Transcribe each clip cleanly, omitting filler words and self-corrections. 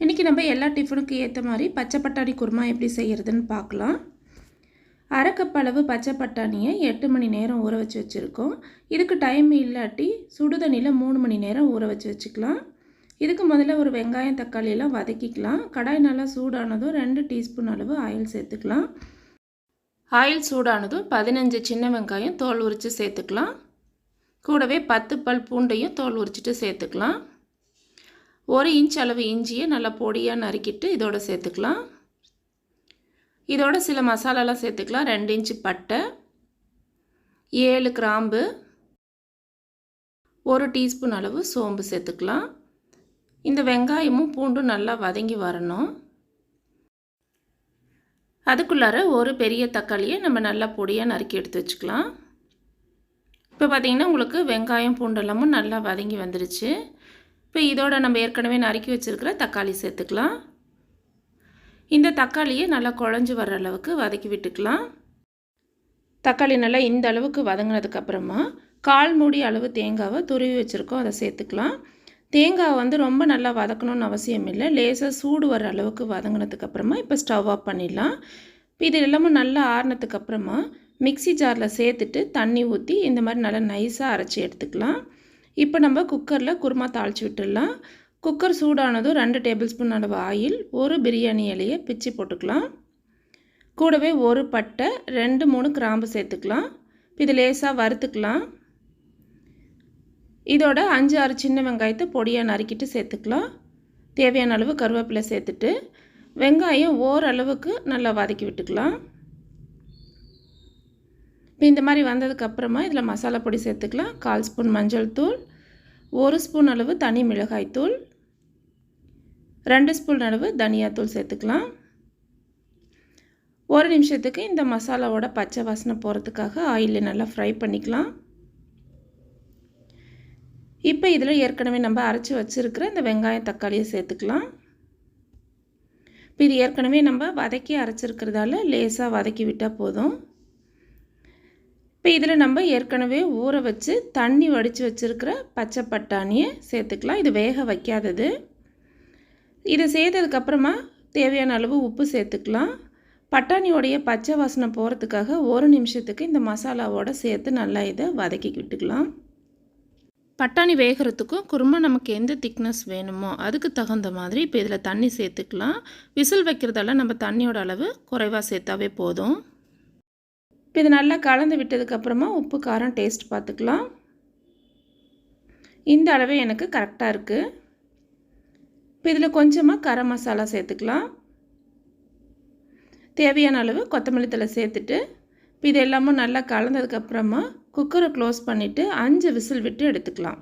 இன்றைக்கி நம்ம எல்லா டிஃபனுக்கும் ஏற்ற மாதிரி பச்சை பட்டாணி குருமா எப்படி செய்கிறதுன்னு பார்க்கலாம். அரை கப் அளவு பச்சை பட்டாணியை 8 மணி நேரம் ஊற வச்சு வச்சுருக்கோம். இதுக்கு டைம் இல்லாட்டி சுடு தண்ணியில் 3 மணி நேரம் ஊற வச்சு வச்சுக்கலாம். இதுக்கு முதல்ல ஒரு வெங்காயம் தக்காளியெல்லாம் வதக்கிக்கலாம். கடாய் நல்லா சூடானதும் 2 டீஸ்பூன் அளவு ஆயில் சேர்த்துக்கலாம். ஆயில் சூடானதும் 15 சின்ன வெங்காயம் தோல் உரித்து சேர்த்துக்கலாம். கூடவே 10 பல் பூண்டையும் தோல் உரிச்சிட்டு சேர்த்துக்கலாம். 1 இன்ச் அளவு இஞ்சியை நல்லா பொடியாக நறுக்கிட்டு இதோட சேர்த்துக்கலாம். இதோட சில மசாலாலாம் சேர்த்துக்கலாம். 2 இன்ச் பட்டை, 7 கிராம்பு, 1 டீஸ்பூன் அளவு சோம்பு சேர்த்துக்கலாம். இந்த வெங்காயமும் பூண்டும் நல்லா வதங்கி வரணும். அதுக்குள்ளார ஒரு பெரிய தக்காளியை நம்ம நல்லா பொடியாக நறுக்கி எடுத்து வச்சுக்கலாம். இப்போ பார்த்திங்கன்னா உங்களுக்கு வெங்காயம் பூண்டெல்லாமும் நல்லா வதங்கி வந்துருச்சு. இப்போ இதோட நம்ம ஏற்கனவே நறுக்கி வச்சுருக்கிற தக்காளி சேர்த்துக்கலாம். இந்த தக்காளியை நல்லா குழஞ்சி வர்ற அளவுக்கு வதக்கி விட்டுக்கலாம். தக்காளி நல்லா இந்த அளவுக்கு வதங்கினதுக்கப்புறமா 1/4 மூடி அளவு தேங்காவை துருவி வச்சுருக்கோம், அதை சேர்த்துக்கலாம். தேங்காவை ரொம்ப நல்லா வதக்கணும்னு அவசியம் இல்லை. லேசாக சூடு வர அளவுக்கு வதங்கினதுக்கப்புறமா இப்போ ஸ்டவ் ஆஃப் பண்ணிடலாம். இப்போ இது எல்லாமும் நல்லா ஆறினதுக்கப்புறமா மிக்சி ஜாரில் சேர்த்துட்டு தண்ணி ஊற்றி இந்த மாதிரி நல்லா நைஸாக அரைச்சி எடுத்துக்கலாம். இப்போ நம்ம குக்கரில் குருமா தாளித்து விட்டுடலாம். குக்கர் சூடானதும் 2 டேபிள் ஸ்பூன் அளவு ஆயில், 1 பிரியாணி இலையை பிச்சு போட்டுக்கலாம். கூடவே 1 பட்டை, 2-3 கிராம்பு சேர்த்துக்கலாம். இது லேசாக வறுத்துக்கலாம். இதோட 5-6 சின்ன வெங்காயத்தை பொடியாக நறுக்கிட்டு சேர்த்துக்கலாம். தேவையான அளவு கருவேப்பிலை சேர்த்துட்டு வெங்காயம் ஓரளவுக்கு நல்லா வதக்கி விட்டுக்கலாம். இப்போ இந்த மாதிரி வந்ததுக்கப்புறமா இதில் மசாலா பொடி சேர்த்துக்கலாம். 1/4 ஸ்பூன் மஞ்சள் தூள், 1 ஸ்பூன் அளவு தனி மிளகாய் தூள், 2 ஸ்பூன் அளவு தனியாத்தூள் சேர்த்துக்கலாம். 1 நிமிஷத்துக்கு இந்த மசாலாவோட பச்சை வாசனை போகிறதுக்காக ஆயிலில் நல்லா ஃப்ரை பண்ணிக்கலாம். இப்போ இதில் ஏற்கனவே நம்ம அரைச்சி வச்சுருக்கிற இந்த வெங்காயம் தக்காளியை சேர்த்துக்கலாம். இப்போ இது ஏற்கனவே நம்ம வதக்கி அரைச்சிருக்கிறதால லேசாக வதக்கி விட்டால் போதும். இப்போ இதில் நம்ம ஏற்கனவே ஊற வச்சு தண்ணி வடித்து வச்சுருக்கிற பச்சை பட்டாணியை சேர்த்துக்கலாம். இது வேக வைக்காதது. இதை சேர்த்ததுக்கப்புறமா தேவையான அளவு உப்பு சேர்த்துக்கலாம். பட்டாணியோடைய பச்சை வாசனை போகிறதுக்காக 1 நிமிஷத்துக்கு இந்த மசாலாவோடு சேர்த்து நல்லா இதை வதக்கி விட்டுக்கலாம். பட்டாணி வேகிறதுக்கும் குருமா நமக்கு எந்த திக்னஸ் வேணுமோ அதுக்கு தகுந்த மாதிரி இப்போ இதில் தண்ணி சேர்த்துக்கலாம். விசில் வைக்கிறதால நம்ம தண்ணியோட அளவு குறைவாக சேர்த்தாவே போதும். இப்போ இது நல்லா கலந்து விட்டதுக்கப்புறமா உப்பு காரம் டேஸ்ட் பார்த்துக்கலாம். இந்த அளவே எனக்கு கரெக்டாக இருக்குது. இப்போ இதில் கொஞ்சமாக கரம் மசாலா சேர்த்துக்கலாம். தேவையான அளவு கொத்தமல்லி தழை சேர்த்துட்டு இப்போ இது எல்லாமும் நல்லா கலந்ததுக்கப்புறமா குக்கரை க்ளோஸ் பண்ணிவிட்டு 5 விசில் விட்டு எடுத்துக்கலாம்.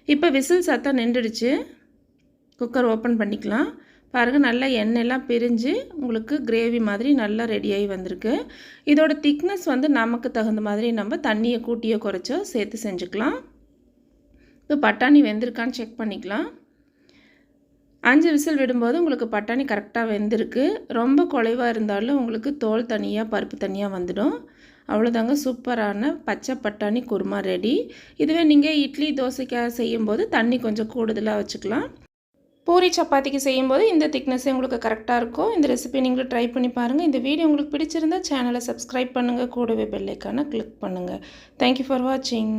இப்போ விசில் சத்தம் நின்றுடுச்சு. குக்கர் ஓப்பன் பண்ணிக்கலாம். பாருங்கள், நல்லா எண்ணெயெல்லாம் பிரிஞ்சு உங்களுக்கு கிரேவி மாதிரி நல்லா ரெடியாகி வந்திருக்கு. இதோட திக்னஸ் நமக்கு தகுந்த மாதிரி நம்ம தண்ணியை கூட்டியோ குறைச்சோ சேர்த்து செஞ்சுக்கலாம். இப்போ பட்டாணி வெந்திருக்கான்னு செக் பண்ணிக்கலாம். 5 விசில் விடும்போது உங்களுக்கு பட்டாணி கரெக்டாக வெந்திருக்கு. ரொம்ப குலைவாக இருந்தாலும் உங்களுக்கு தோல் தனியாக பருப்பு தனியாக வந்துடும். அவ்வளோதாங்க, சூப்பரான பச்சை பட்டாணி குருமா ரெடி. இதுவே நீங்கள் இட்லி தோசைக்காக செய்யும்போது தண்ணி கொஞ்சம் கூடுதலாக வச்சுக்கலாம். பூரி சப்பாத்திக்கு செய்யும்போது இந்த திக்னஸே உங்களுக்கு கரெக்டாக இருக்கும். இந்த ரெசிபி நீங்களும் ட்ரை பண்ணி பாருங்கள். இந்த வீடியோ உங்களுக்கு பிடிச்சிருந்தால் சேனலை சப்ஸ்கிரைப் பண்ணுங்கள். கூடவே பெல் ஐக்கானை கிளிக் பண்ணுங்கள். தேங்க்யூ ஃபார் வாட்சிங்.